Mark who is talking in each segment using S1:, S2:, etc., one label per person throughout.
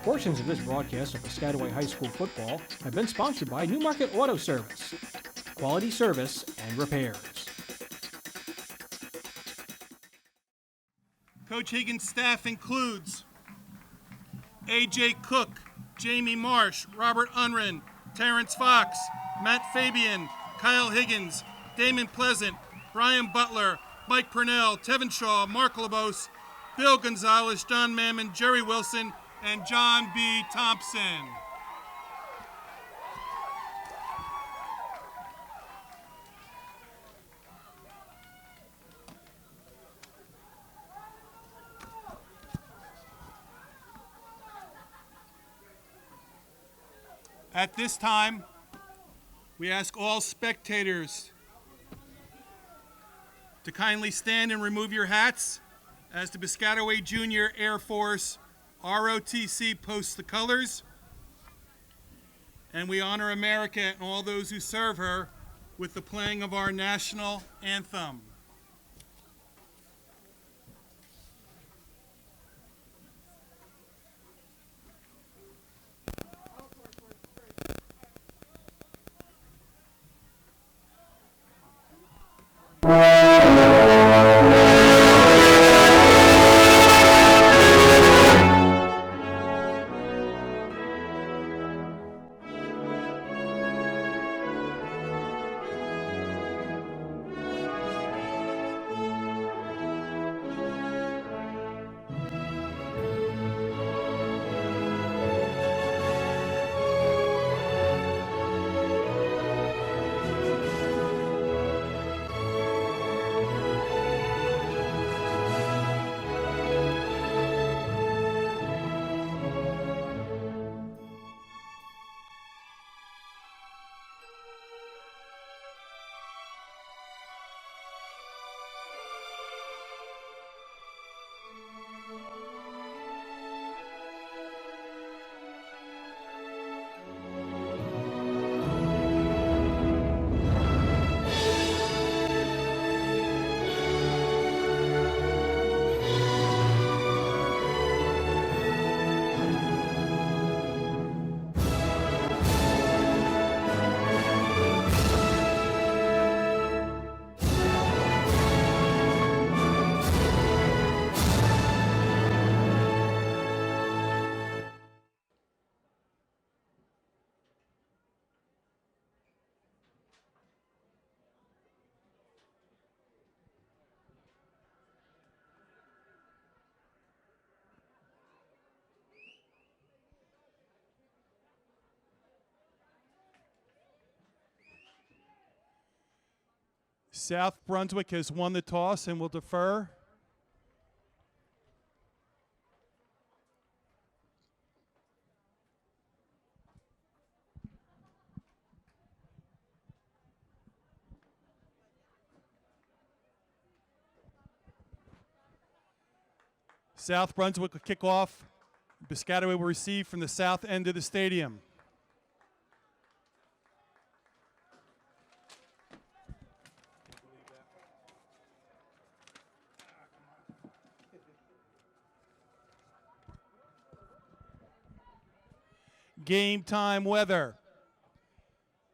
S1: Portions of this broadcast of Piscataway High School football have been sponsored by Newmarket Auto Service. Quality service and repairs.
S2: Coach Higgins' staff includes A.J. Cook, Jamie Marsh, Robert Unrin, Terrence Fox, Matt Fabian, Kyle Higgins, Damon Pleasant, Brian Butler, Mike Purnell, Tevin Shaw, Mark Labose, Bill Gonzalez, John Mammon, Jerry Wilson, and John B. Thompson. At this time, we ask all spectators to kindly stand and remove your hats as the Piscataway Junior Air Force ROTC posts the colors, and we honor America and all those who serve her with the playing of our national anthem. South Brunswick has won the toss and will defer. South Brunswick will kick off. Piscataway will receive from the south end of the stadium. Game time weather.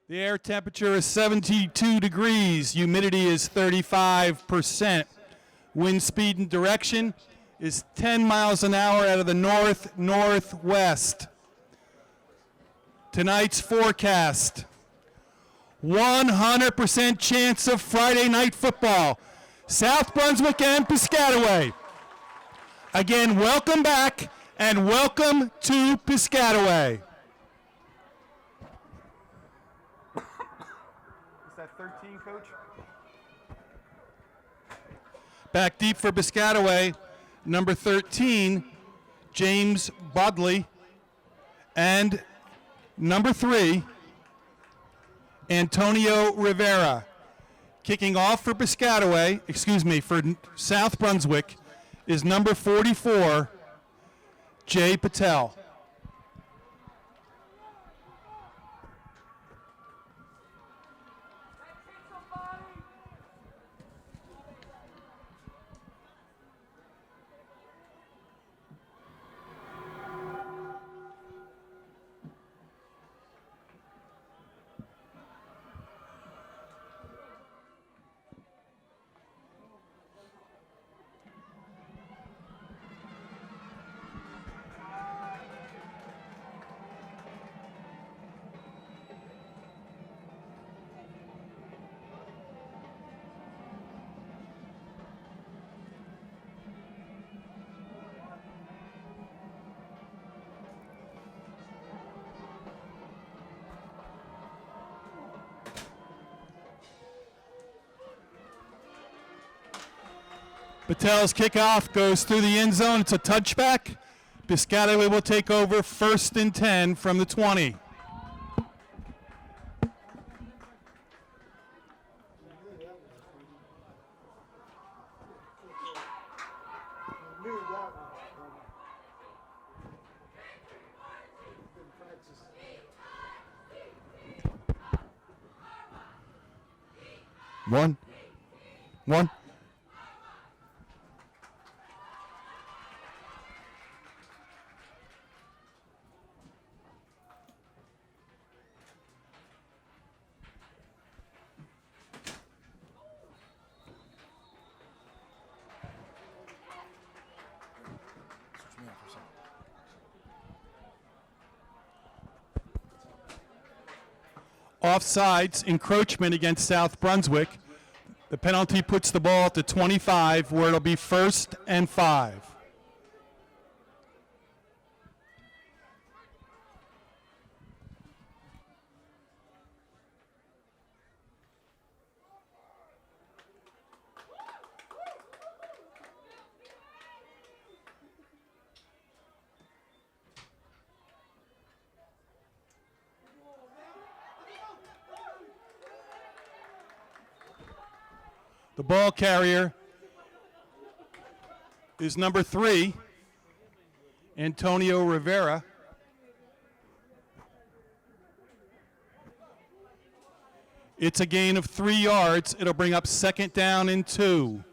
S2: The air temperature is 72 degrees. Humidity is 35%. Wind speed and direction is 10 miles an hour out of the north-northwest. Tonight's forecast. 100% chance of Friday night football. South Brunswick and Piscataway. Again, welcome back and welcome to Piscataway. Is that 13, Coach? Back deep for Piscataway, number 13, James Bodley, and number 3, Antonio Rivera. Kicking off for Piscataway, for South Brunswick, is number 44, Jay Patel. Patel's kickoff goes through the end zone. It's a touchback. Piscataway will take over 1st and 10 from the 20. One. Offsides, encroachment against South Brunswick. The penalty puts the ball at the 25, where it'll be 1st and 5. The ball carrier is number 3, Antonio Rivera. It's a gain of 3 yards. It'll bring up 2nd down and 2.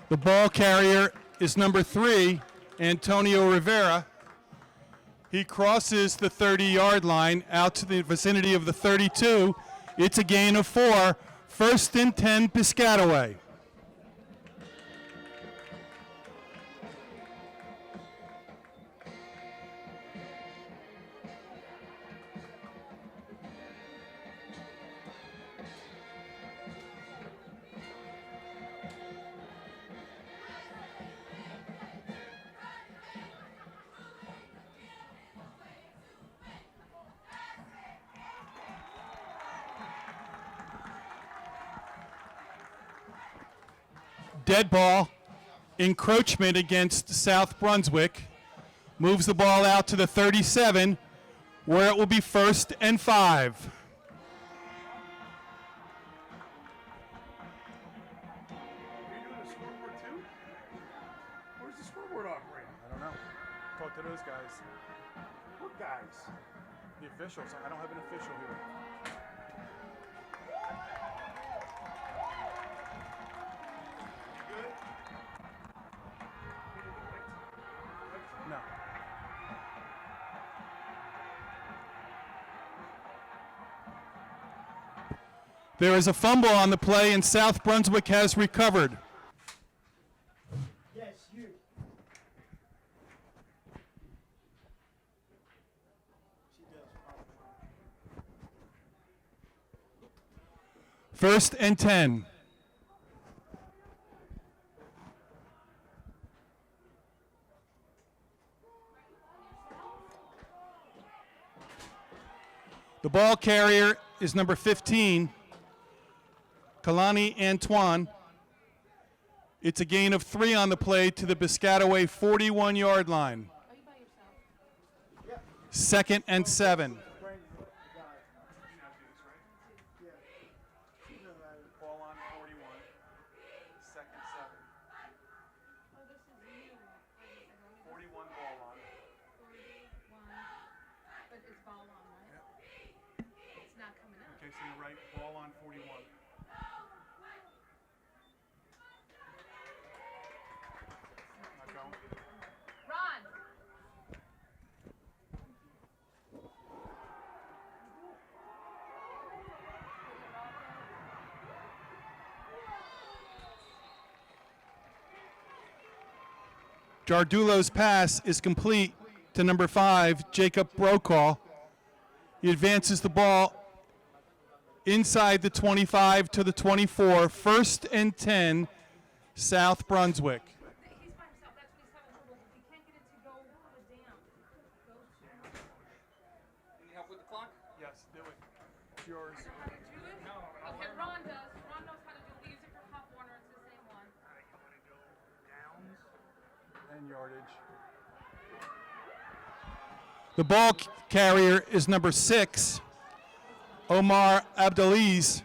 S2: The ball carrier is number 3, Antonio Rivera. He crosses the 30-yard line out to the vicinity of the 32. It's a gain of 4. 1st and 10, Piscataway. Dead ball, encroachment against South Brunswick. Moves the ball out to the 37, where it will be 1st and 5.
S3: Are you doing a scoreboard too? Where's the scoreboard operator?
S2: I don't know. Talk to those guys.
S3: What guys?
S2: The officials. I don't have an official here. No. There is a fumble on the play, and South Brunswick has recovered.
S3: Yes, you.
S2: First and 10. The ball carrier is number 15, Kalani Antoine. It's a gain of 3 on the play to the Piscataway 41-yard line. 2nd and 7. Ball on 41, 2nd 7. 41 ball on.
S4: But it's ball on, right? It's not coming out.
S2: Okay, so you're right. Ball on 41. Not going.
S4: Ron!
S2: Jardulo's pass is complete to number 5, Jacob Brokaw. He advances the ball inside the 25 to the 24. 1st and 10, South Brunswick.
S4: He's by himself. That's what he's having trouble with. He can't get it to go to the dam.
S3: Need help with the clock? Yes, do it. It's yours.
S4: Do it? No. Okay, Ron does. Ron knows how to do it. We use it for Pop Warner. It's the same one.
S3: And yardage.
S2: The ball carrier is number 6, Omar Abdelaziz.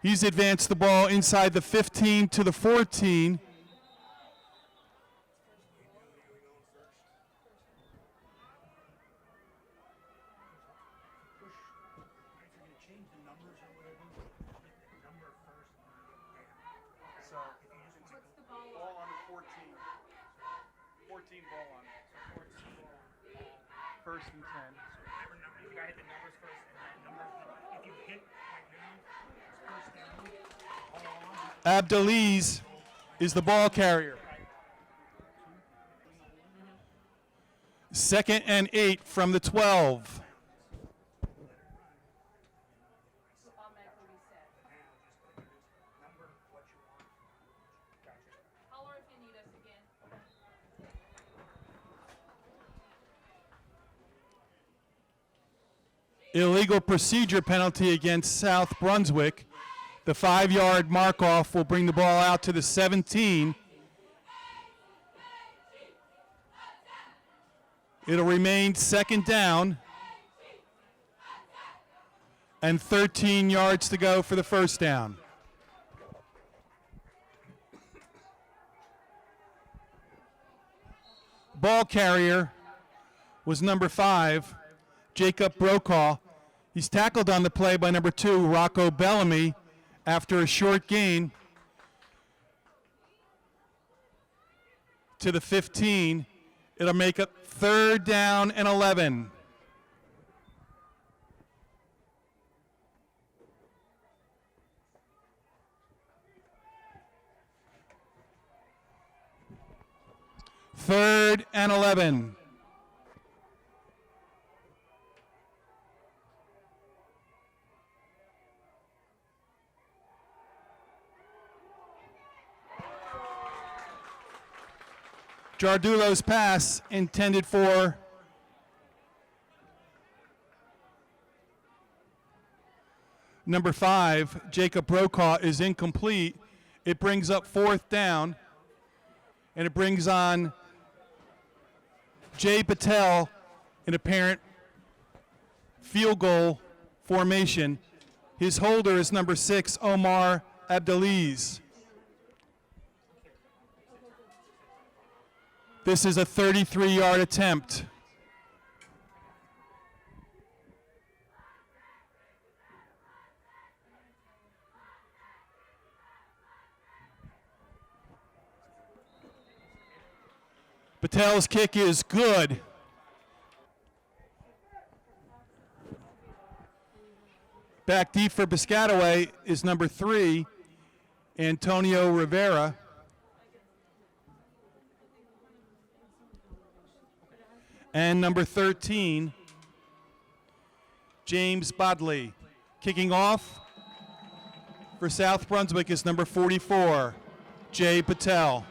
S2: He's advanced the ball inside the 15 to the 14.
S3: So, ball on the 14. 14 ball on it. 1st and 10.
S5: Remember, you gotta hit the numbers first, and then if you hit right now, first down, all on.
S2: Abdelaziz is the ball carrier. 2nd and 8 from the 12.
S4: Automatically reset. Holler if you need us again.
S2: Illegal procedure penalty against South Brunswick. The 5-yard mark-off will bring the ball out to the 17. It'll remain 2nd down. And 13 yards to go for the 1st down. Ball carrier was number 5, Jacob Brokaw. He's tackled on the play by number 2, Rocco Bellamy, after a short gain to the 15. It'll make it 3rd down and 11. Third and 11. Jardulo's pass intended for number 5, Jacob Brokaw, is incomplete. It brings up 4th down, and it brings on Jay Patel in apparent field goal formation. His holder is number 6, Omar Abdelaziz. This is a 33-yard attempt. Patel's kick is good. Back deep for Piscataway is number 3, Antonio Rivera. And number 13, James Bodley. Kicking off for South Brunswick is number 44, Jay Patel.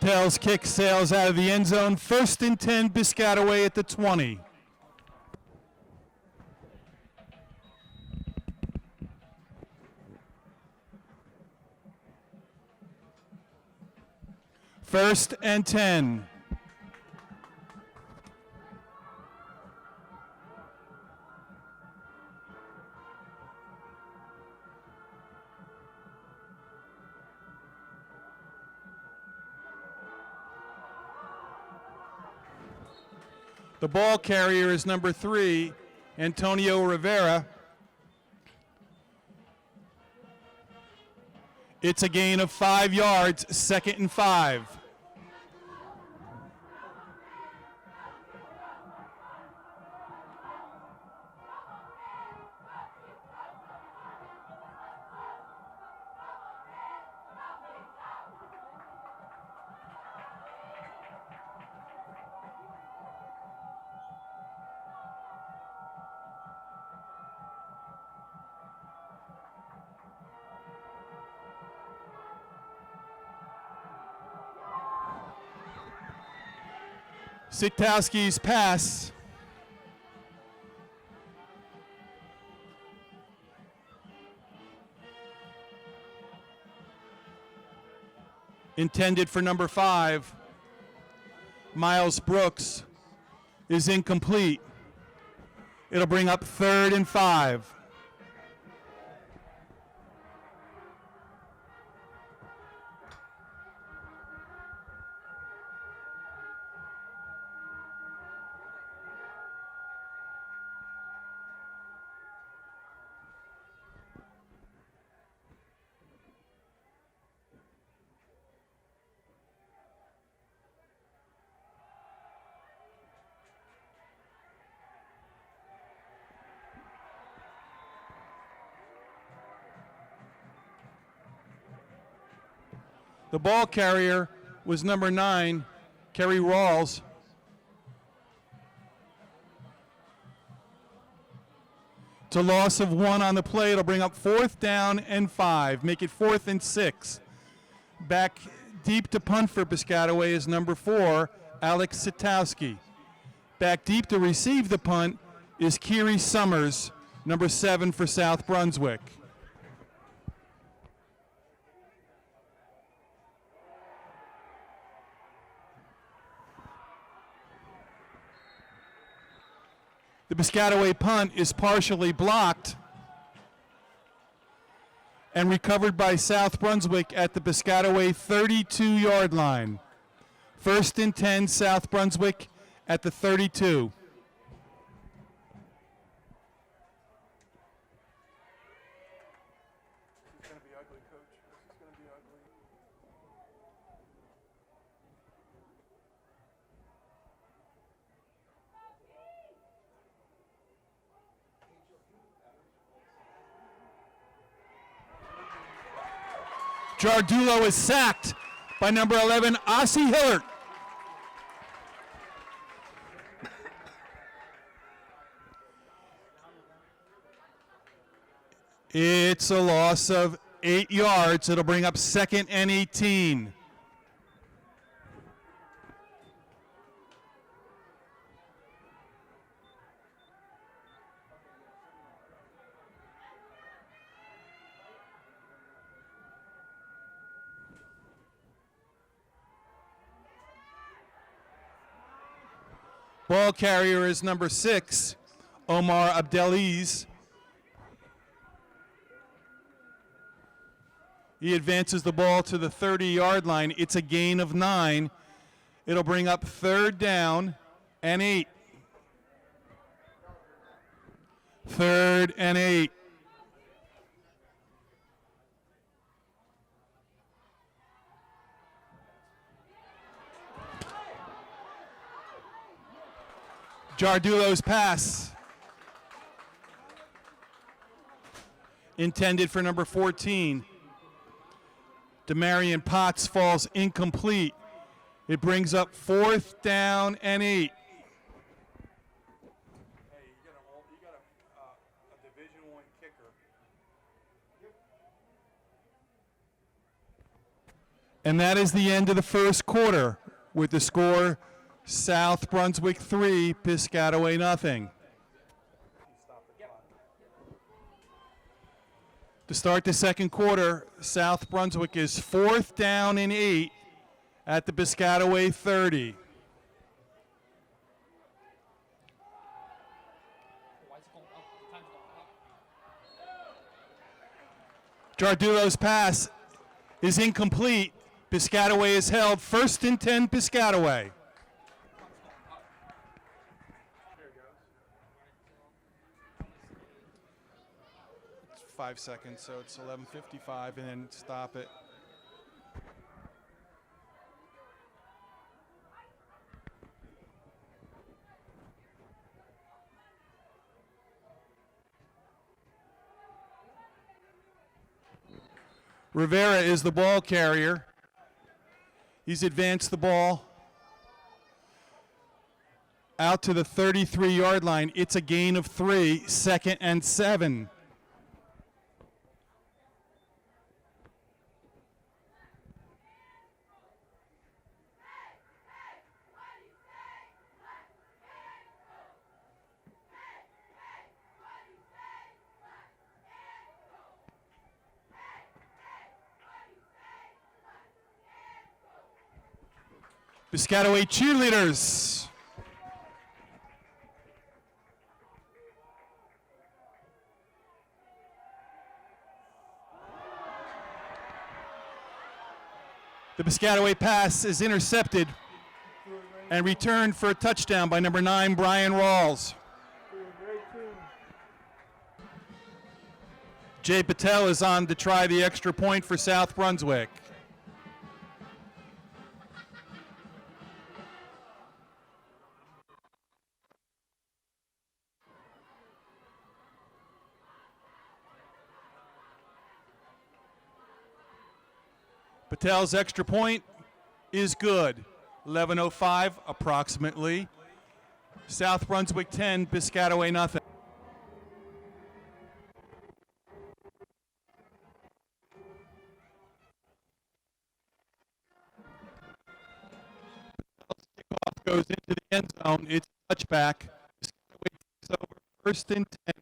S2: Patel's kick sails out of the end zone. 1st and 10, Piscataway at the 20. First and 10. The ball carrier is number 3, Antonio Rivera. It's a gain of 5 yards, 2nd and 5. Sitkowski's pass intended for number 5, Miles Brooks, is incomplete. It'll bring up 3rd and 5. The ball carrier was number 9, Kerry Rawls. It's a loss of 1 on the play. It'll bring up 4th down and 5, make it 4th and 6. Back deep to punt for Piscataway is number 4, Alex Sitkowski. Back deep to receive the punt is Kiri Summers, number 7 for South Brunswick. The Piscataway punt is partially blocked and recovered by South Brunswick at the Piscataway 32-yard line. 1st and 10, South Brunswick at the 32.
S3: This is going to be ugly, Coach. This is going to be ugly.
S2: Jardulo is sacked by number 11, Ossie Hillert. It's a loss of 8 yards. It'll bring up 2nd and 18. Ball carrier is number 6, Omar Abdeliz. He advances the ball to the 30-yard line. It's a gain of 9. It'll bring up 3rd down and 8. 3rd and 8. Jardulo's pass intended for number 14. Demarion Potts falls incomplete. It brings up 4th down and 8.
S3: Hey, you got a Division I kicker.
S2: And that is the end of the first quarter with the score South Brunswick 3, Piscataway nothing. To start the second quarter, South Brunswick is 4th down and 8 at the Piscataway 30. Jardulo's pass is incomplete. Piscataway is held. 1st and 10, Piscataway. 5 seconds, so it's 11:55, and then stop it. Rivera is the ball carrier. He's advanced the ball out to the 33-yard line. It's a gain of 3, 2nd and 7. Piscataway cheerleaders. The Piscataway pass is intercepted and returned for a touchdown by number 9, Brian Rawls. Jay Patel is on to try the extra point for South Brunswick. Patel's extra point is good. 11:05 approximately. South Brunswick 10, Piscataway nothing. Kickoff goes into the end zone. It's a touchback. Piscataway takes over 1st and 10.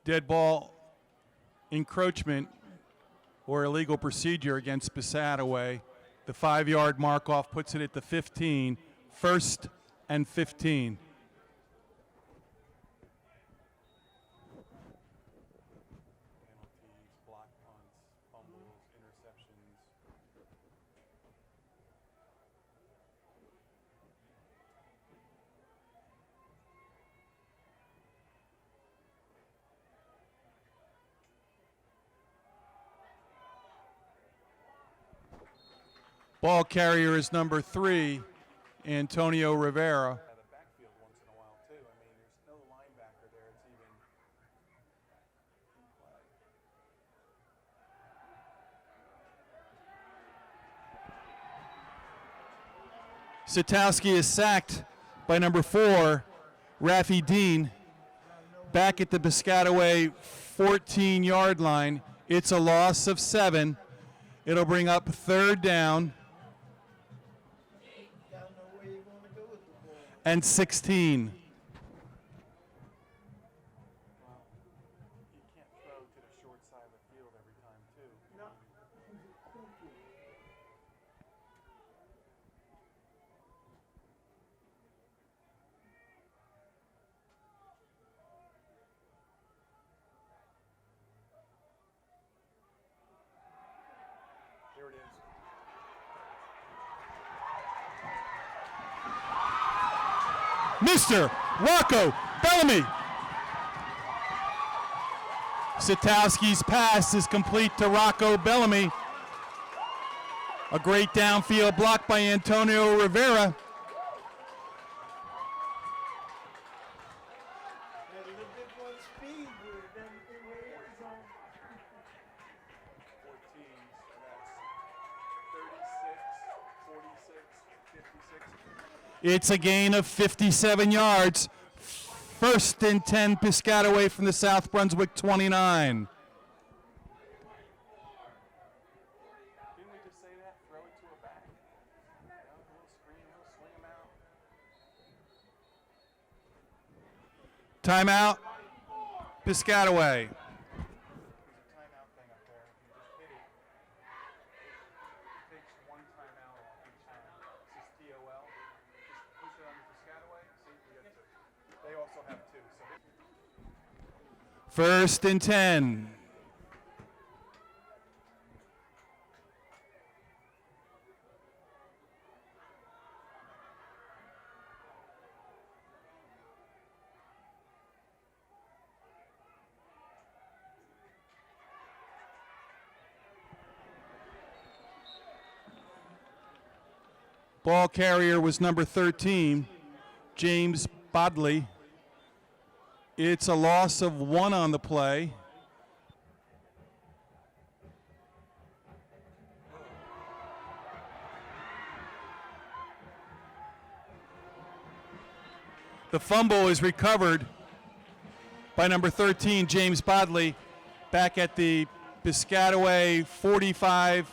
S2: Dead ball encroachment or illegal procedure against Piscataway. The 5-yard mark off puts it at the 15, 1st and 15. Penalties, block punts, fumbles, interceptions. Ball carrier is number 3, Antonio Rivera. The backfield once in a while too. I mean, there's no linebacker there. It's even. Satowski is sacked by number 4, Rafi Dean. Back at the Piscataway 14-yard line. It's a loss of 7. It'll bring up 3rd down and 16. You can't throw to the short side of the field every time, too. No. There it is. Mr. Rocco Bellamy. Satowski's pass is complete to Rocco Bellamy. A great downfield block by Antonio Rivera. It's a gain of 57 yards. 1st and 10, Piscataway from the South Brunswick 29. Didn't we just say that? Throw it to a back. He'll screen, he'll swing him out. Timeout, Piscataway. First and 10. Ball carrier was number 13, James Bodley. It's a loss of 1 on the play. The fumble is recovered by number 13, James Bodley, back at the Piscataway 45.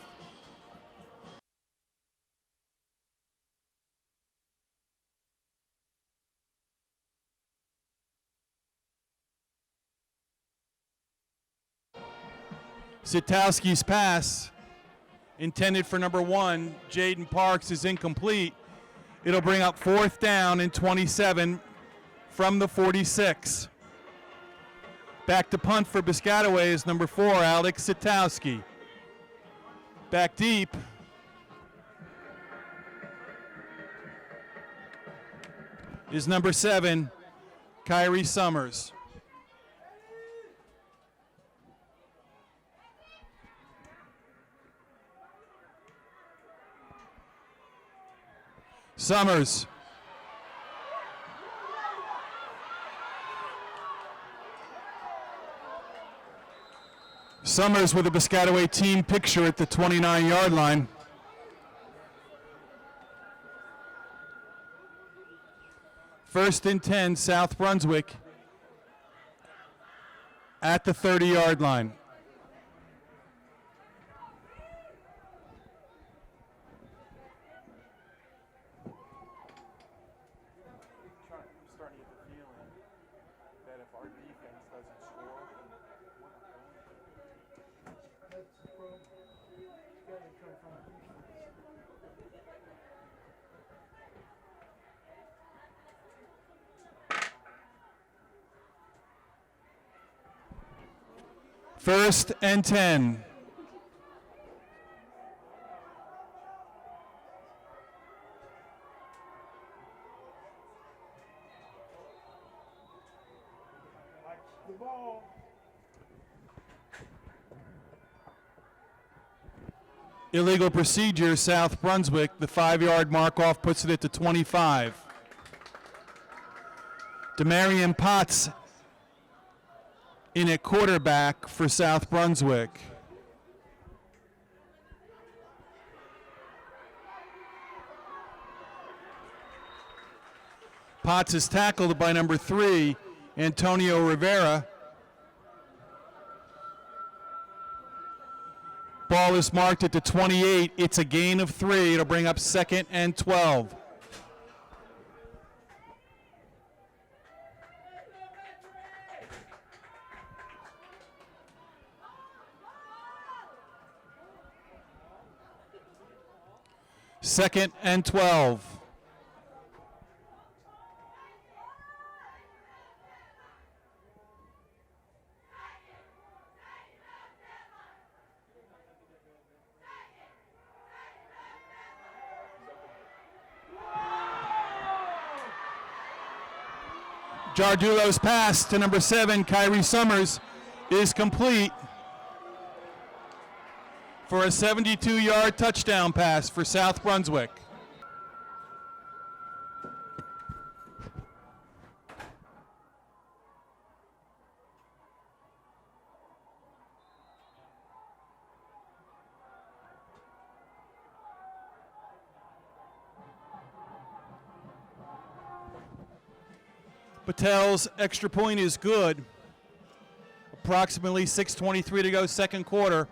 S2: Sitowski's pass, intended for number 1, Jaden Parks, is incomplete. It'll bring up 4th down and 27 from the 46. Back to punt for Piscataway is number 4, Alex Sitowski. Back deep. Is number 7, Kyrie Summers. Summers. Summers with a Piscataway team picture at the 29-yard line. First and 10, South Brunswick at the 30-yard line. First and 10.
S3: The ball.
S2: Illegal procedure, South Brunswick. The 5-yard mark off puts it at the 25. Demarion Potts in at quarterback for South Brunswick. Potts is tackled by number 3, Antonio Rivera. Ball is marked at the 28. It's a gain of 3. It'll bring up 2nd and 12. Second and 12. Jardulo's pass to number 7, Kyrie Summers, is complete for a 72-yard touchdown pass for South Brunswick. Patel's extra point is good. Approximately 6:23 to go, second quarter.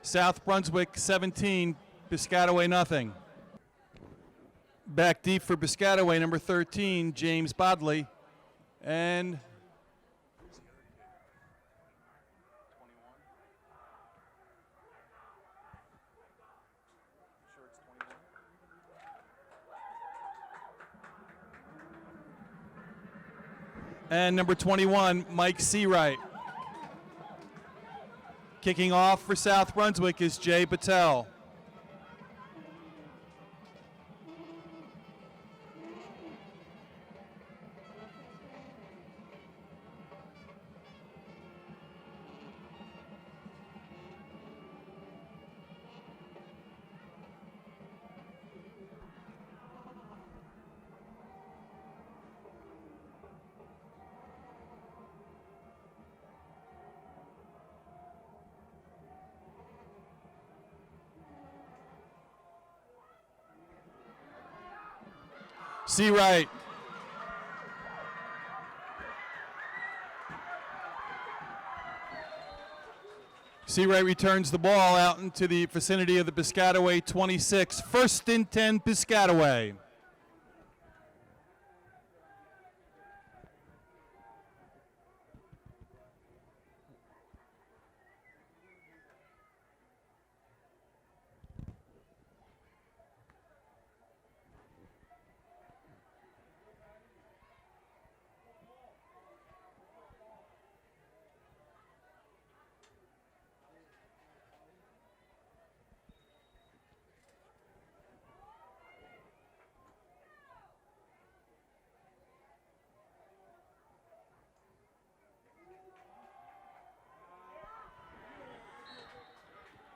S2: South Brunswick 17, Piscataway nothing. Back deep for Piscataway, number 13, James Bodley. And and number 21, Mike Seawright. Kicking off for South Brunswick is Jay Patel. Seawright. Seawright returns the ball out into the vicinity of the Piscataway 26. First and 10, Piscataway.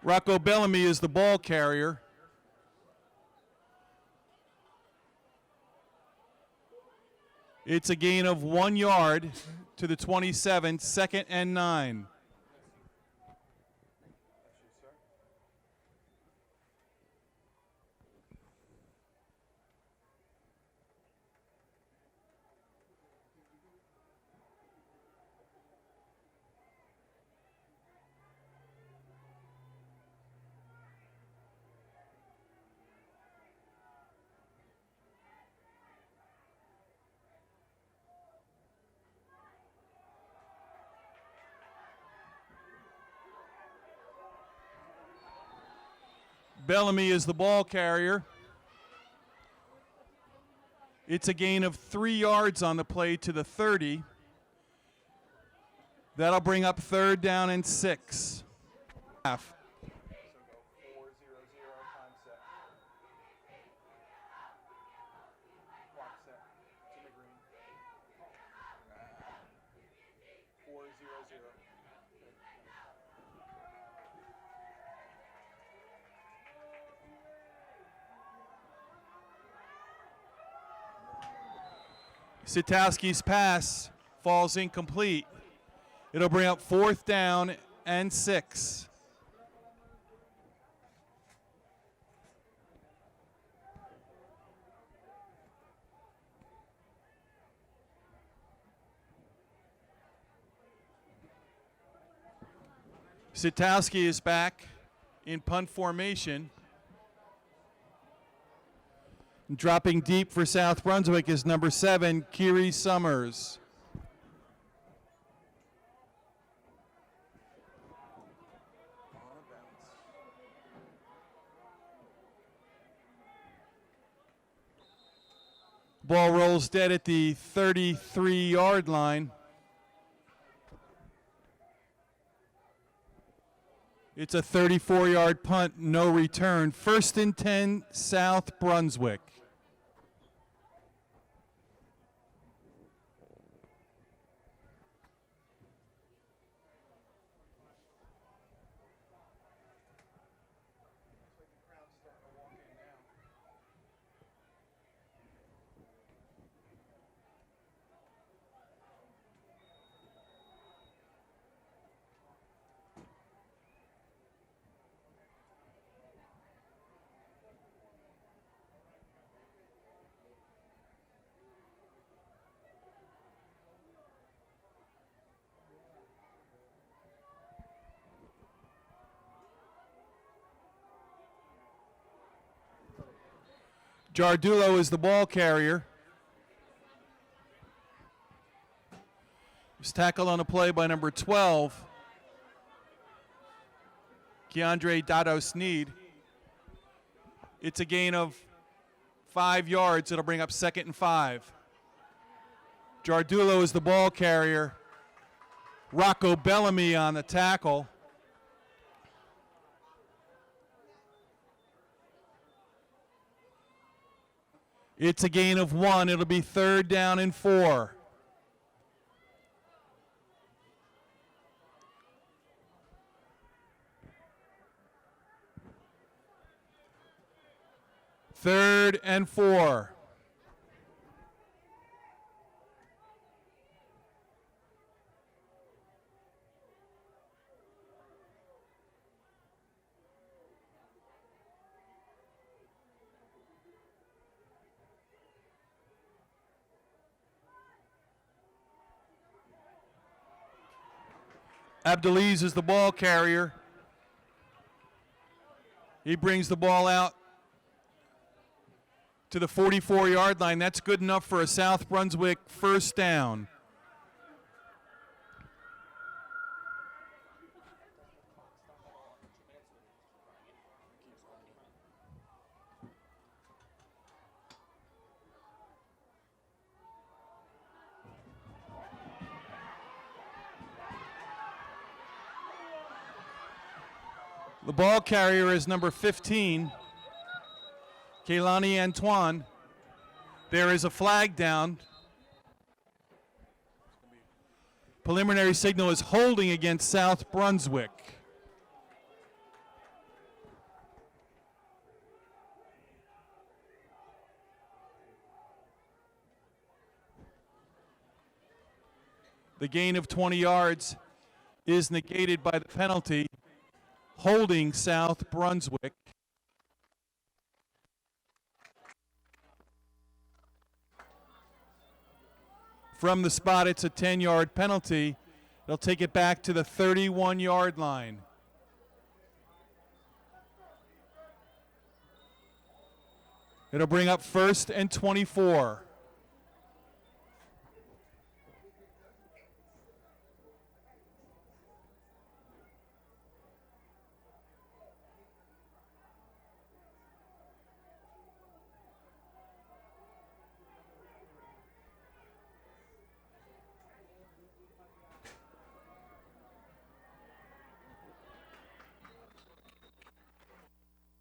S2: Rocco Bellamy is the ball carrier. It's a gain of 1 yard to the 27, 2nd and 9. Bellamy is the ball carrier. It's a gain of 3 yards on the play to the 30. That'll bring up 3rd down and 6. Half. Sitowski's pass falls incomplete. It'll bring up 4th down and 6. Sitowski is back in punt formation. Dropping deep for South Brunswick is number 7, Kiri Summers. Ball rolls dead at the 33-yard line. It's a 34-yard punt, no return. 1st and 10, South Brunswick. Jardulo is the ball carrier. Was tackled on a play by number 12, Keandre Dado-Sneed. It's a gain of 5 yards. It'll bring up 2nd and 5.
S6: Jardulo is the ball carrier. Rocco Bellamy on the tackle. It's a gain of 1. It'll be 3rd down and 4. Third and 4. Abdeliz is the ball carrier. He brings the ball out to the 44-yard line. That's good enough for a South Brunswick first down. The ball carrier is number 15, Kaylani Antoine. There is a flag down. Preliminary signal is holding against South Brunswick. The gain of 20 yards is negated by the penalty, holding South Brunswick. From the spot, it's a 10-yard penalty. They'll take it back to the 31-yard line. It'll bring up 1st and 24.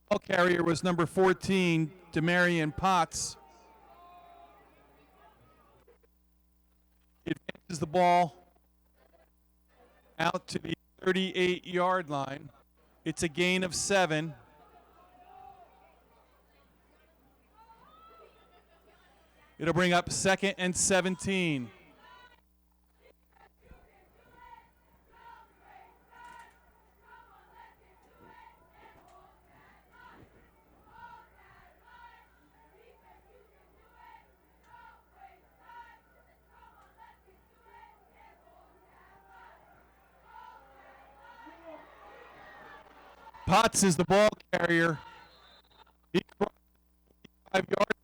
S6: Ball carrier was number 14, Demarion Potts. He advances the ball out to the 38-yard line. It's a gain of 7. It'll bring up 2nd and 17. Potts is the ball carrier. He crossed 5 yards.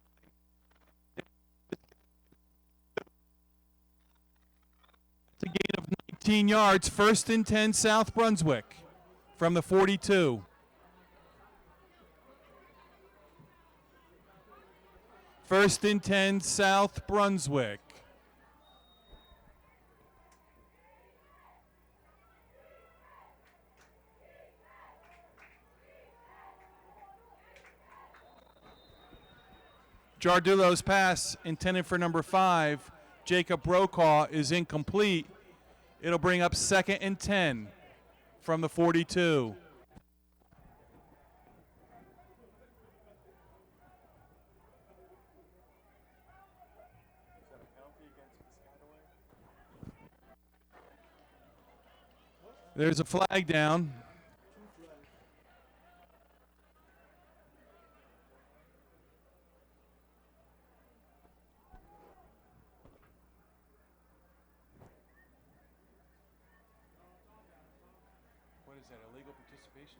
S6: It's a gain of 19 yards. 1st and 10, South Brunswick from the 42. First and 10, South Brunswick. Jardulo's pass, intended for number 5, Jacob Brokaw, is incomplete. It'll bring up 2nd and 10 from the 42. There's a flag down. What is that, illegal participation?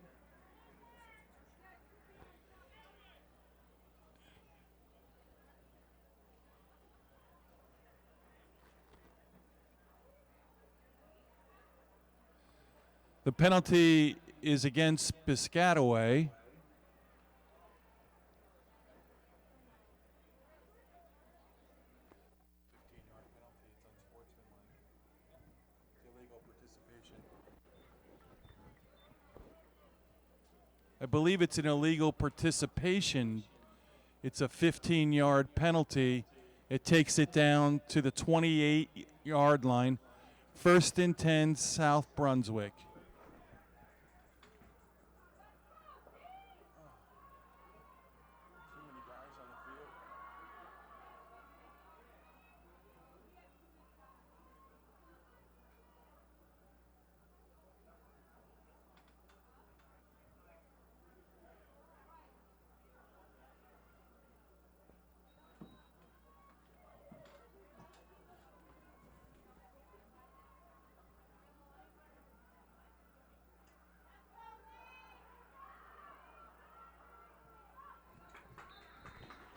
S6: The penalty is against Piscataway. I believe it's an illegal participation. It's a 15-yard penalty. It takes it down to the 28-yard line. 1st and 10, South Brunswick.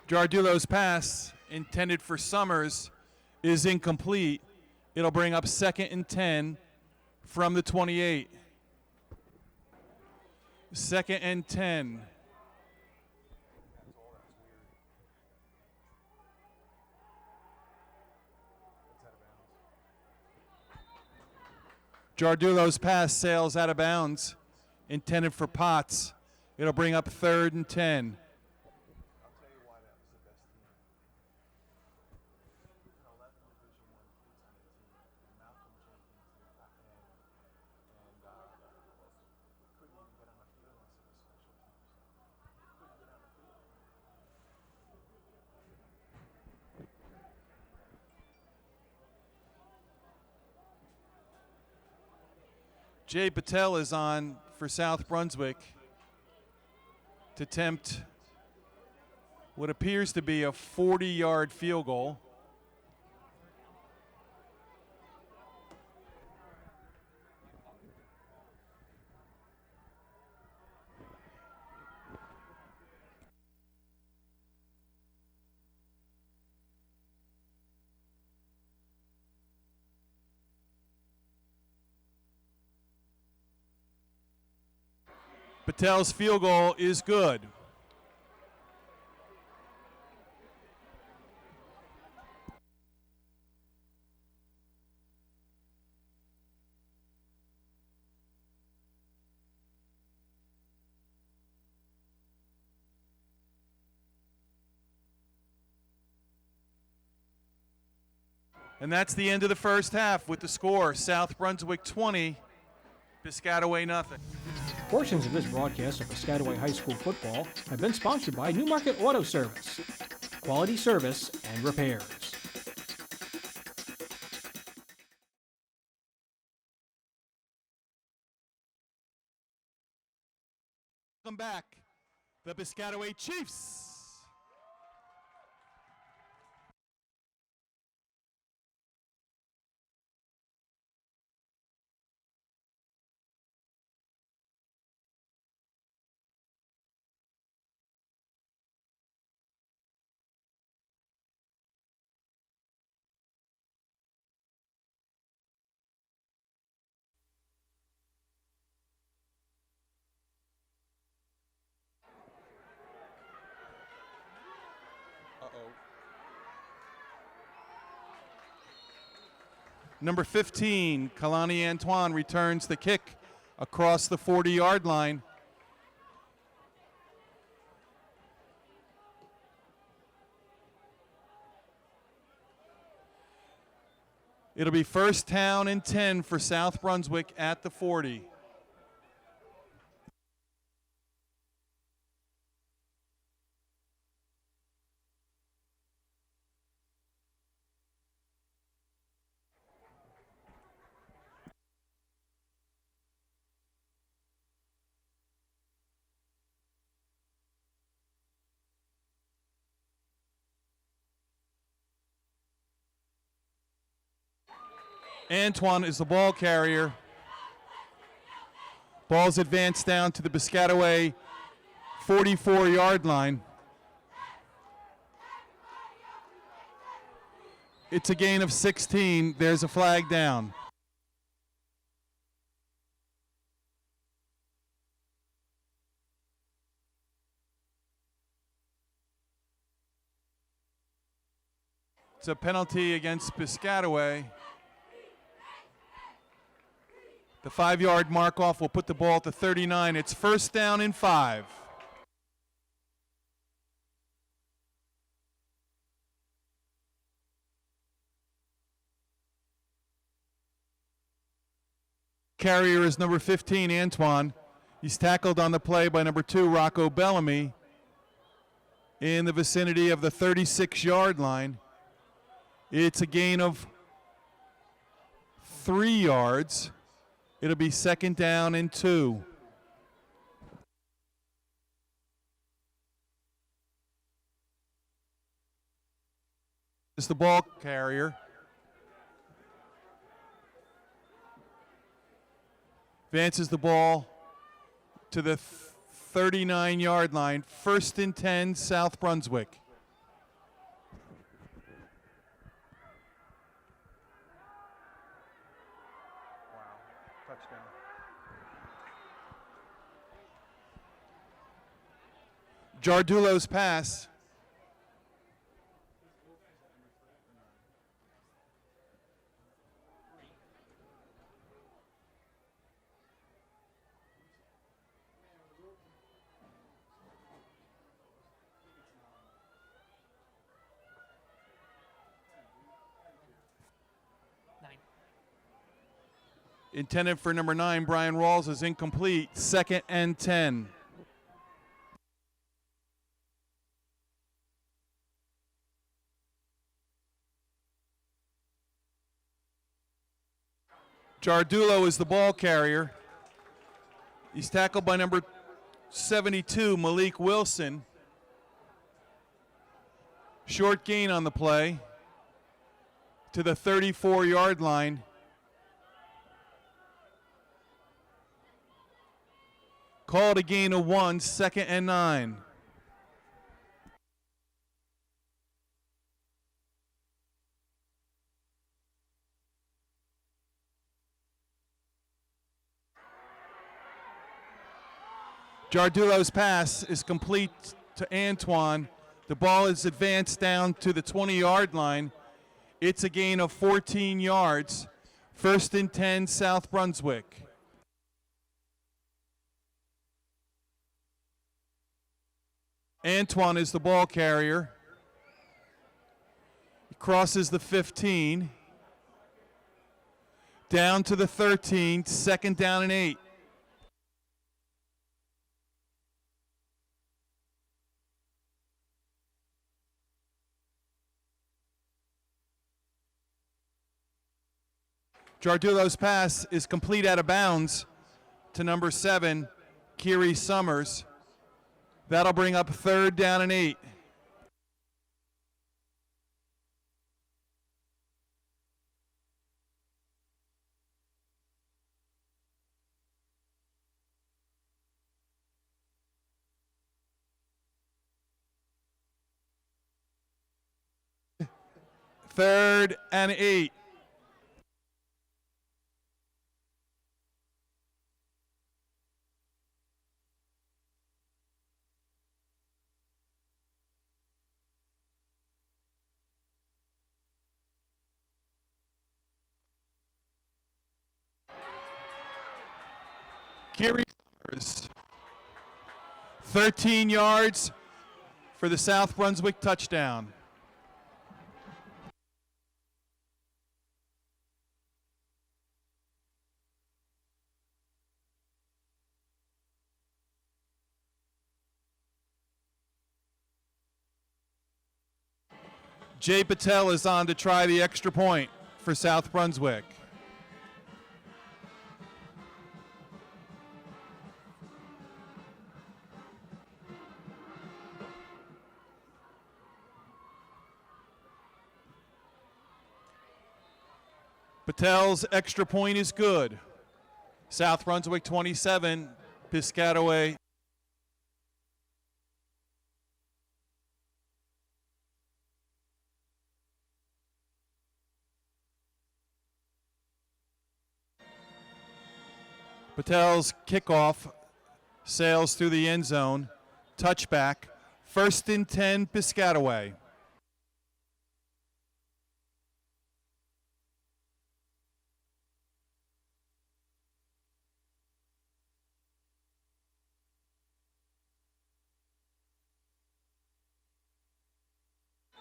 S6: Jardullo's pass, intended for Summers, is incomplete. It'll bring up 2nd and 10 from the 28. 2nd and 10. Jardullo's pass sails out of bounds, intended for Potts. It'll bring up 3rd and 10. Jay Patel is on for South Brunswick to attempt what appears to be a 40-yard field goal. Patel's field goal is good. And that's the end of the first half with the score, South Brunswick 20, Piscataway nothing.
S1: Portions of this broadcast of Piscataway High School football have been sponsored by Newmarket Auto Service. Quality service and repairs.
S6: Welcome back, the Piscataway Chiefs. Number 15, Kalani Antoine returns the kick across the 40-yard line. It'll be 1st down and 10 for South Brunswick at the 40. Antoine is the ball carrier. Ball's advanced down to the Piscataway 44-yard line. It's a gain of 16. There's a flag down. It's a penalty against Piscataway. The 5-yard mark off will put the ball at the 39. It's first down and 5. Carrier is number 15, Antoine. He's tackled on the play by number 2, Rocco Bellamy, in the vicinity of the 36-yard line. It's a gain of 3 yards. It'll be second down and 2. Is the ball carrier. Advances the ball to the 39-yard line. First and 10, South Brunswick. Jardulo's pass. Intended for number 9, Brian Rawls, is incomplete. Second and 10. Jardulo is the ball carrier. He's tackled by number 72, Malik Wilson. Short gain on the play to the 34-yard line. Called a gain of 1, second and 9. Jardulo's pass is complete to Antoine. The ball is advanced down to the 20-yard line. It's a gain of 14 yards. First and 10, South Brunswick. Antoine is the ball carrier. He crosses the 15. Down to the 13, second down and 8. Jardulo's pass is complete out of bounds to number 7, Kiri Summers. That'll bring up third down and 8. Third and 8. Kiri Summers, 13 yards for the South Brunswick touchdown. Jay Patel is on to try the extra point for South Brunswick. Patel's extra point is good. South Brunswick 27, Piscataway. Patel's kickoff sails through the end zone. Touchback. First and 10, Piscataway.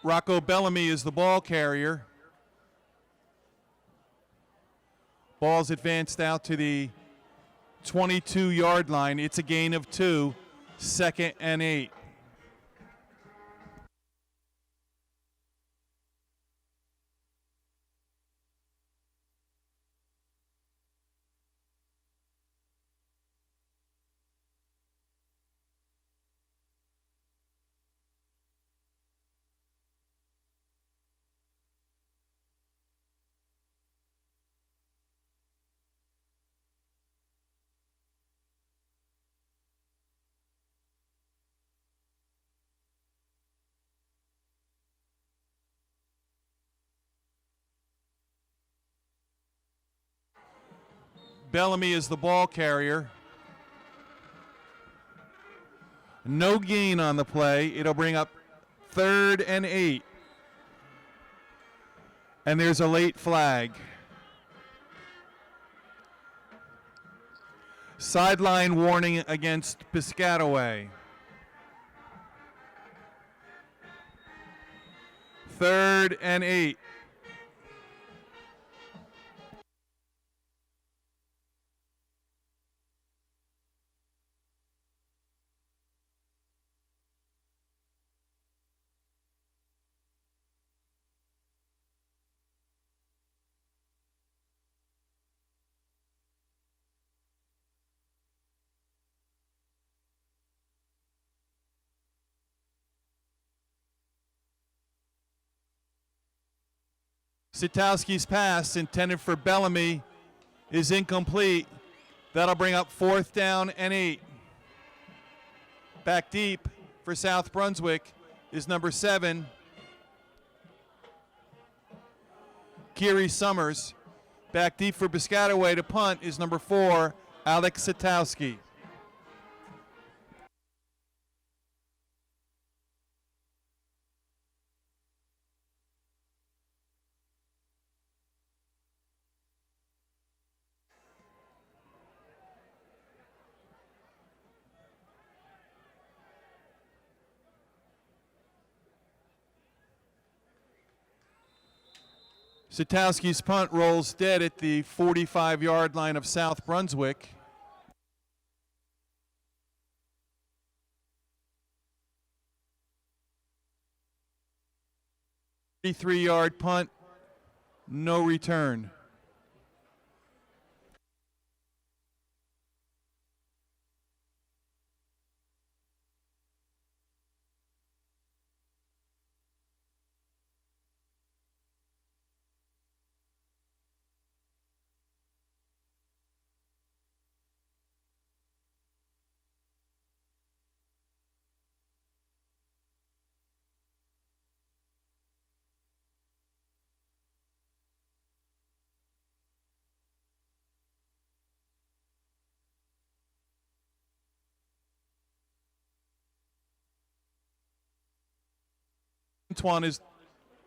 S6: Rocco Bellamy is the ball carrier. Ball's advanced out to the 22-yard line. It's a gain of 2, 2nd and 8. Bellamy is the ball carrier. No gain on the play. It'll bring up 3rd and 8. And there's a late flag. Sideline warning against Piscataway. 3rd and 8. Sitowski's pass intended for Bellamy is incomplete. That'll bring up 4th down and 8. Back deep for South Brunswick is number 7, Kiri Summers. Back deep for Piscataway to punt is number 4, Alex Sitowski. Sitowski's punt rolls dead at the 45-yard line of South Brunswick. Yard punt, no return.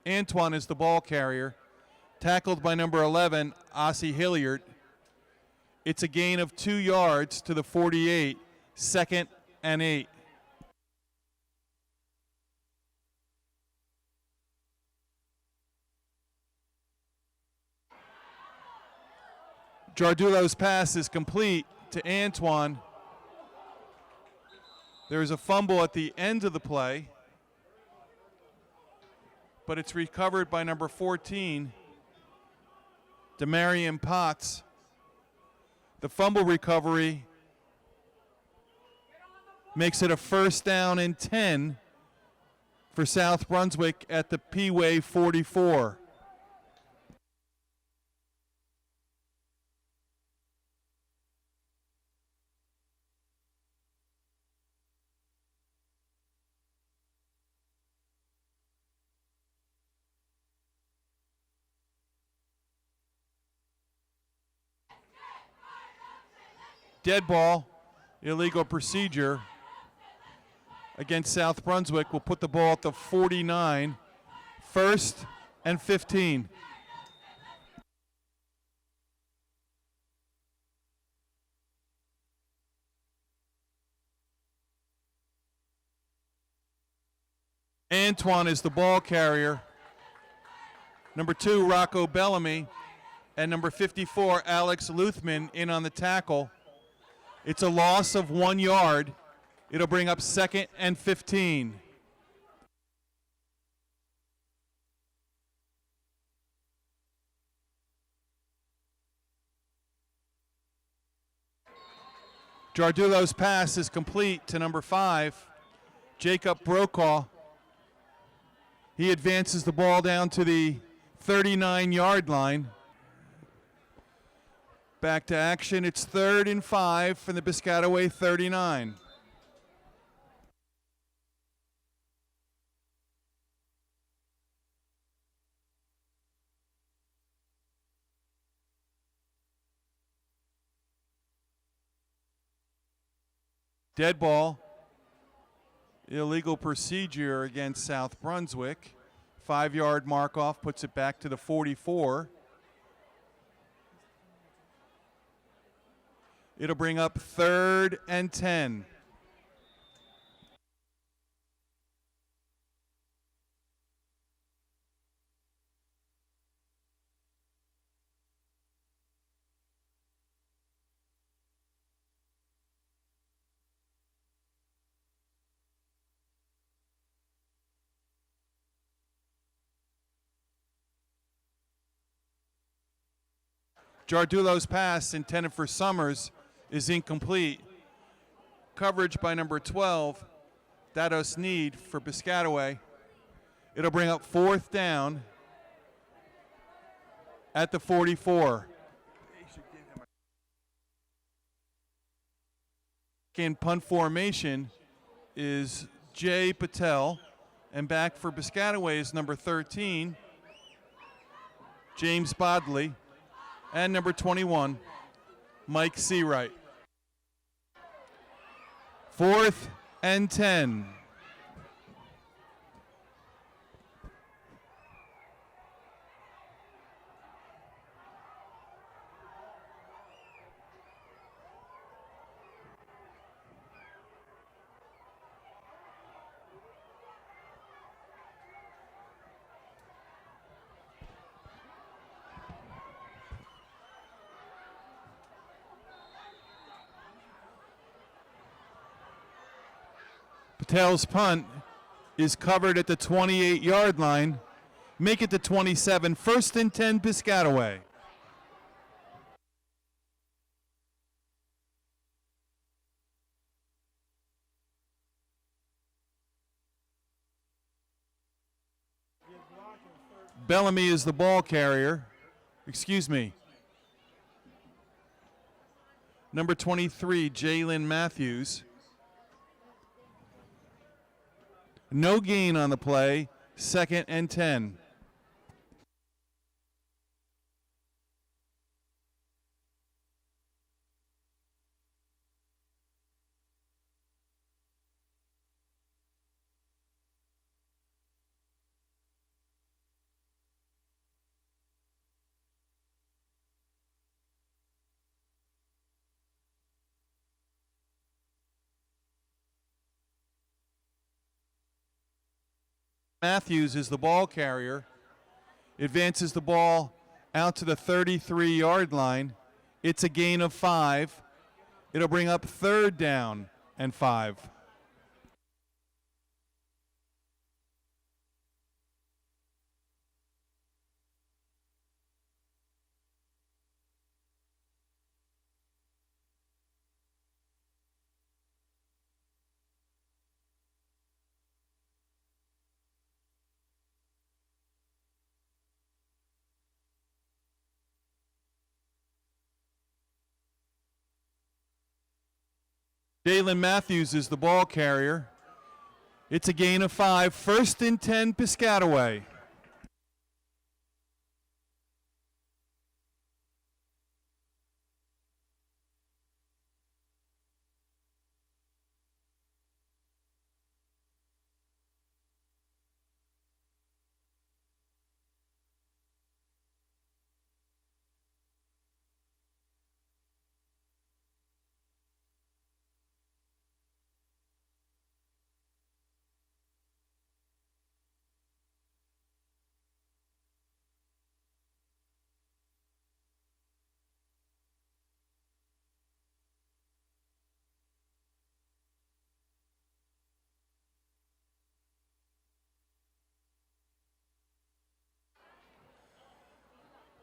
S6: Antoine is the ball carrier, tackled by number 11, Ossie Hilliard. It's a gain of 2 yards to the 48, 2nd and 8. Jardulo's pass is complete to Antoine. There is a fumble at the end of the play, but it's recovered by number 14, Demarion Potts. The fumble recovery makes it a 1st down and 10 for South Brunswick at the P-Way 44. Dead ball, illegal procedure against South Brunswick. Will put the ball at the 49, 1st and 15. Antoine is the ball carrier. Number 2, Rocco Bellamy. And number 54, Alex Luthman, in on the tackle. It's a loss of 1 yard. It'll bring up 2nd and 15. Jardulo's pass is complete to number 5, Jacob Brokaw. He advances the ball down to the 39-yard line. Back to action. It's 3rd and 5 from the Piscataway 39. Dead ball. Illegal procedure against South Brunswick. 5-yard mark off puts it back to the 44. It'll bring up 3rd and 10. Jardulo's pass intended for Summers is incomplete. Coverage by number 12, Dados Need for Piscataway. It'll bring up 4th down at the 44. In punt formation is Jay Patel, and back for Piscataway is number 13, James Bodley, and number 21, Mike Seawright. 4th and 10. Patel's punt is covered at the 28-yard line. Make it to 27. 1st and 10, Piscataway. Bellamy is the ball carrier. Excuse me. Number 23, Jalen Matthews. No gain on the play. 2nd and 10. Matthews is the ball carrier. Advances the ball out to the 33-yard line. It's a gain of 5. It'll bring up 3rd down and 5. Jalen Matthews is the ball carrier. It's a gain of 5. 1st and 10, Piscataway.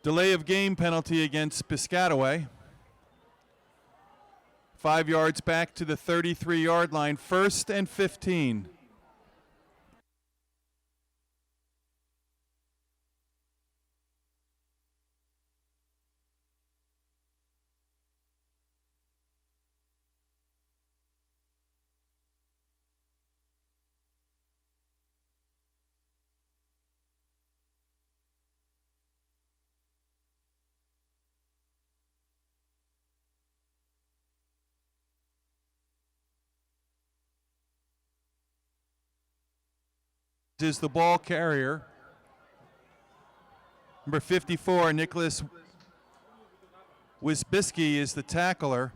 S6: Delay of game penalty against Piscataway. 5 yards back to the 33-yard line, 1st and 15. Is the ball carrier. Number 54, Nicholas Wisbiski is the tackler.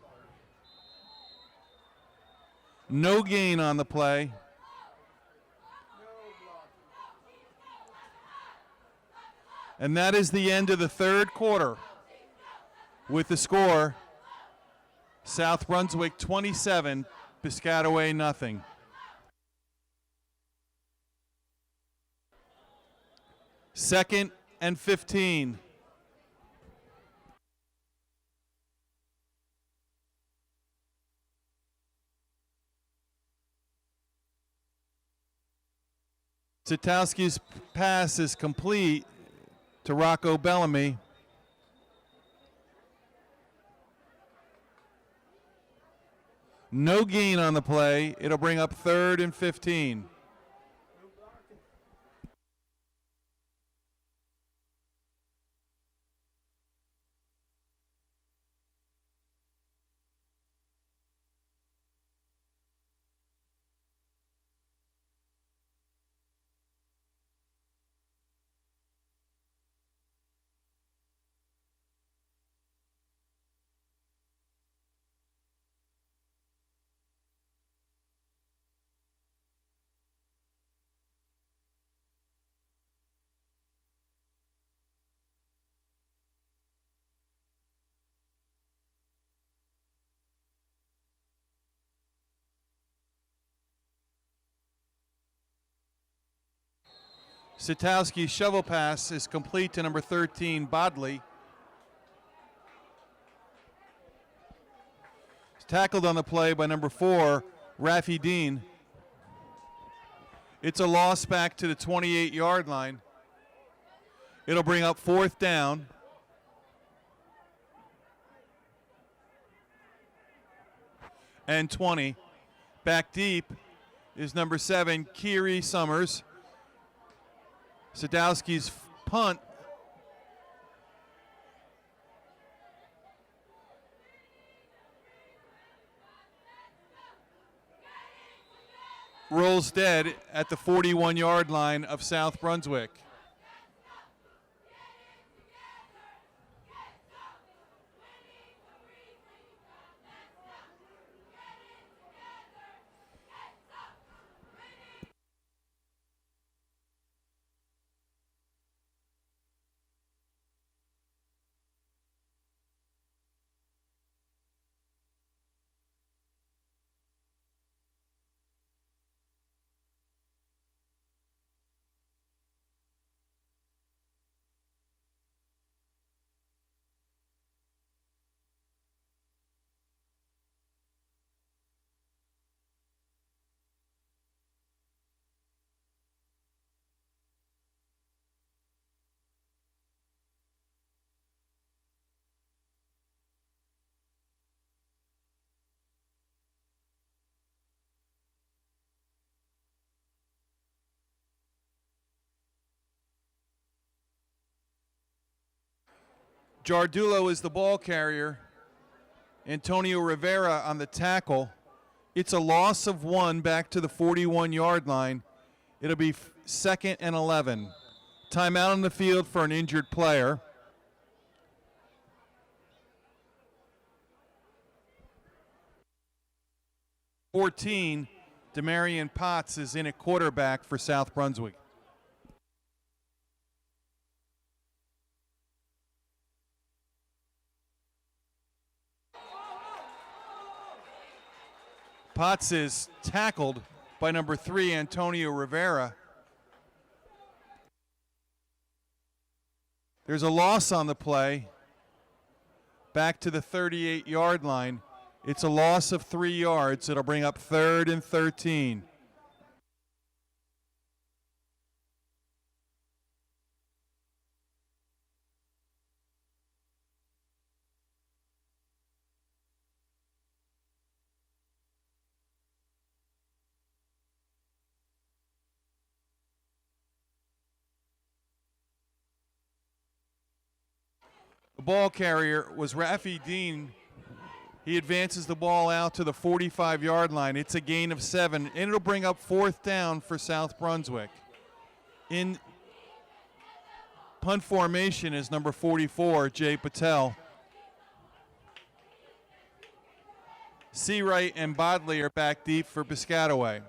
S6: No gain on the play. And that is the end of the third quarter with the score South Brunswick 27, Piscataway nothing. Second and 15. Satowski's pass is complete to Rocco Bellamy. No gain on the play. It'll bring up 3rd and 15. Satowski's shovel pass is complete to number 13, Bodley. Tackled on the play by number 4, Rafi Dean. It's a loss back to the 28-yard line. It'll bring up 4th down. And 20. Back deep is number 7, Kiri Summers. Sadowski's punt rolls dead at the 41-yard line of South Brunswick. Jardulo is the ball carrier. Antonio Rivera on the tackle. It's a loss of 1 back to the 41-yard line. It'll be 2nd and 11. Timeout on the field for an injured player. (14) Demarion Potts is in at quarterback for South Brunswick. Potts is tackled by number 3, Antonio Rivera. There's a loss on the play. Back to the 38-yard line. It's a loss of 3 yards. It'll bring up 3rd and 13. The ball carrier was Rafi Dean. He advances the ball out to the 45-yard line. It's a gain of 7, and it'll bring up 4th down for South Brunswick. In punt formation is number 44, Jay Patel. Seawright and Bodley are back deep for Piscataway.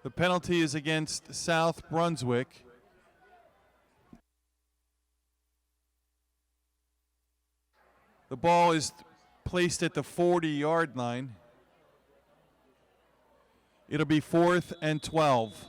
S6: The penalty is against South Brunswick. The ball is placed at the 40-yard line. It'll be 4th and 12.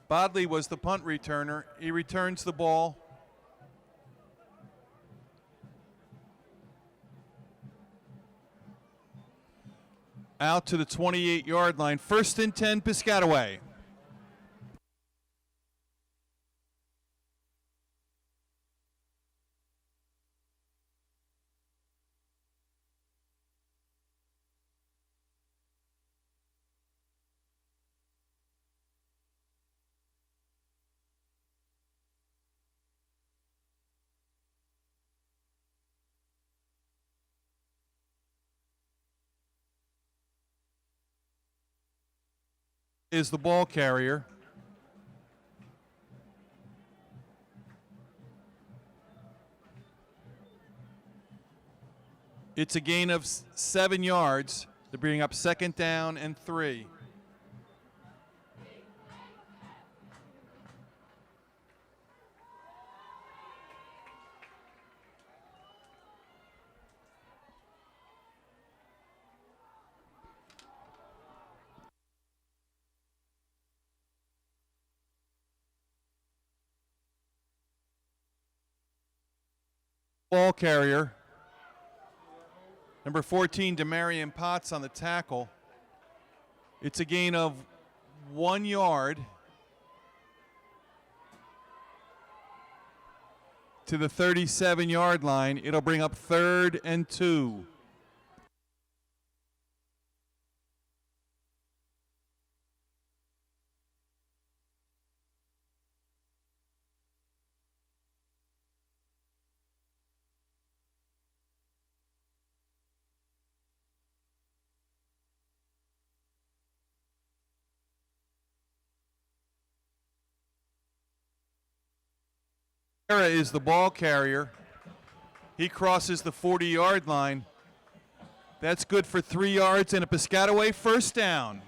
S6: Bodley was the punt returner. He returns the ball. Out to the 28-yard line. 1st and 10, Piscataway. Is the ball carrier. It's a gain of 7 yards to bring up 2nd down and 3. Ball carrier. Number 14, Demarion Potts on the tackle. It's a gain of 1 yard to the 37-yard line. It'll bring up 3rd and 2. Is the ball carrier. He crosses the 40-yard line. That's good for 3 yards and a Piscataway 1st down.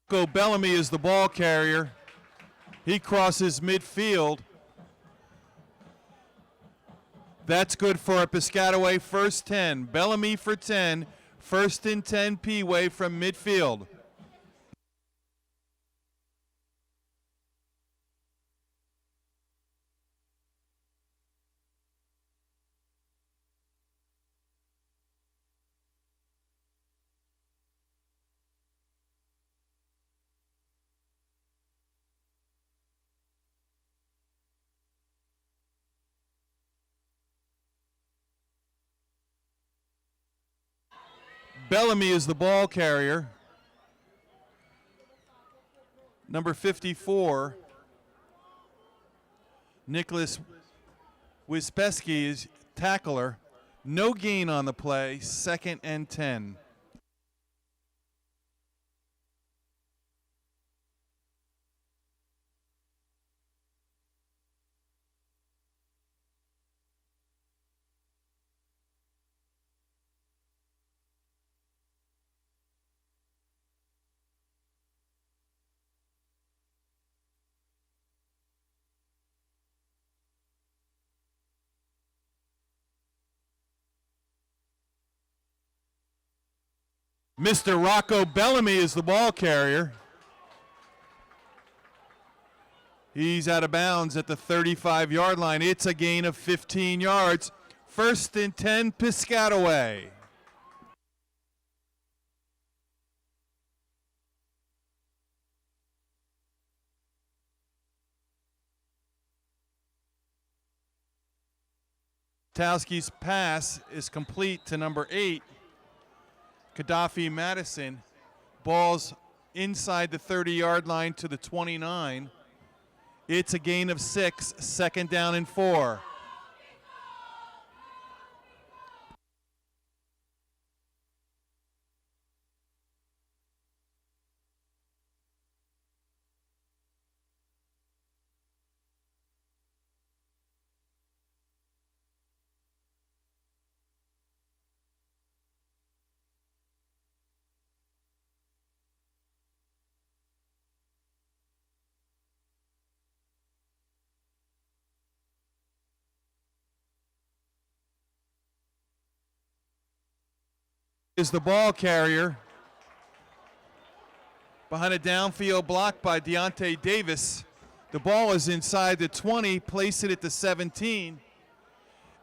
S6: Go Bellamy is the ball carrier. He crosses midfield. That's good for a Piscataway first 10. Bellamy for 10. First and 10 P-Way from midfield. Bellamy is the ball carrier. Number 54, Nicholas Wispeski is tackler. No gain on the play, second and 10. Mr. Rocco Bellamy is the ball carrier. He's out of bounds at the 35-yard line. It's a gain of 15 yards. First and 10, Piscataway. Towski's pass is complete to number 8. Gaddafi Madison. Ball's inside the 30-yard line to the 29. It's a gain of 6, second down and 4. Is the ball carrier behind a downfield block by Deontay Davis. The ball is inside the 20, place it at the 17.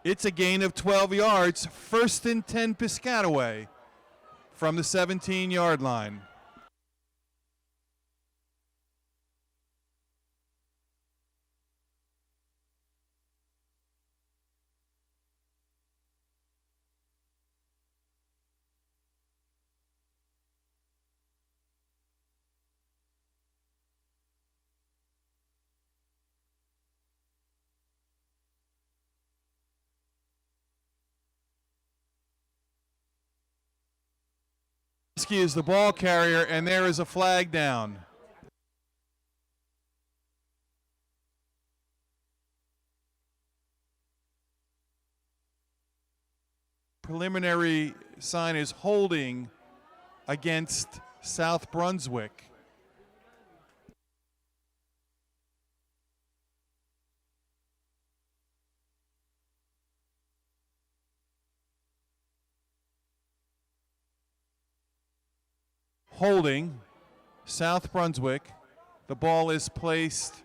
S6: It's a gain of 12 yards, first and 10 Piscataway from the 17-yard line. Is the ball carrier, and there is a flag down. Preliminary sign is holding against South Brunswick. Holding, South Brunswick. The ball is placed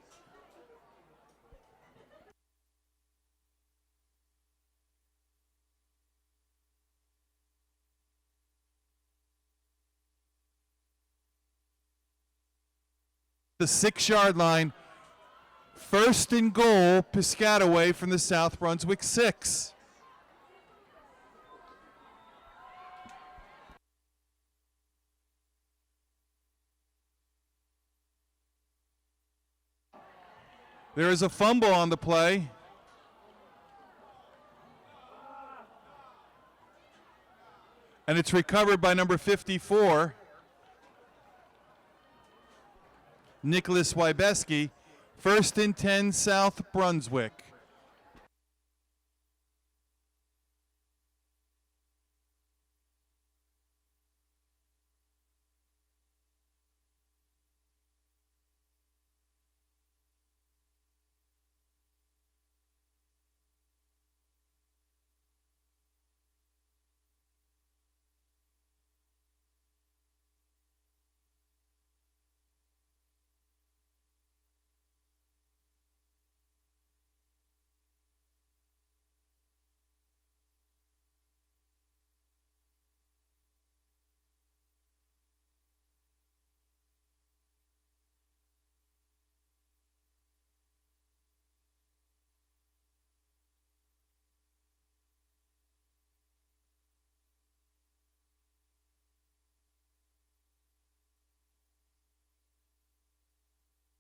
S6: the 6-yard line. First and goal, Piscataway from the South Brunswick 6. There is a fumble on the play. And it's recovered by number 54, Nicholas Wybeski. First and 10, South Brunswick.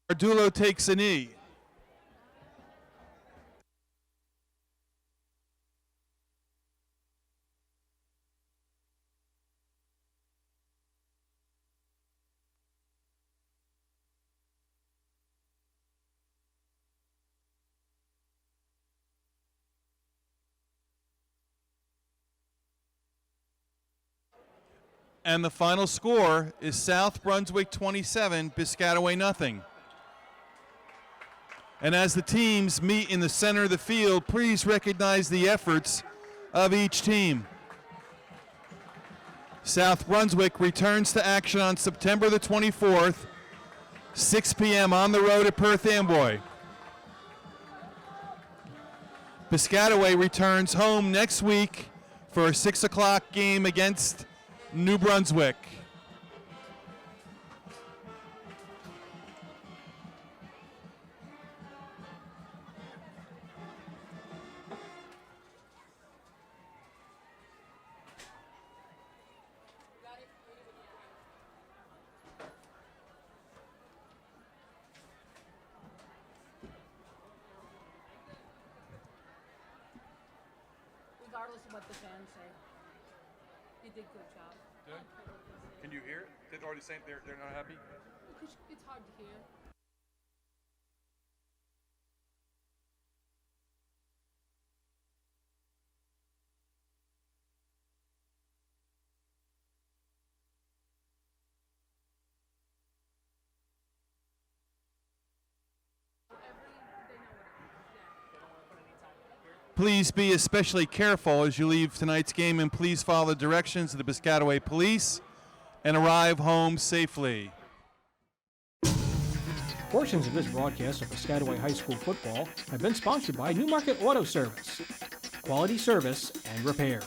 S6: Ardulo takes a knee. And the final score is South Brunswick 27, Piscataway nothing. And as the teams meet in the center of the field, please recognize the efforts of each team. South Brunswick returns to action on September the 24th, 6 p.m. on the road at Perth Amboy. Piscataway returns home next week for a 6 o'clock game against New Brunswick.
S4: Regardless of what the fans say, you did a good job.
S3: Can you hear it? They're already saying they're not happy?
S4: Because it's hard to hear.
S6: Please be especially careful as you leave tonight's game, and please follow the directions of the Piscataway Police and arrive home safely.
S1: Portions of this broadcast of Piscataway High School football have been sponsored by Newmarket Auto Service, quality service and repairs.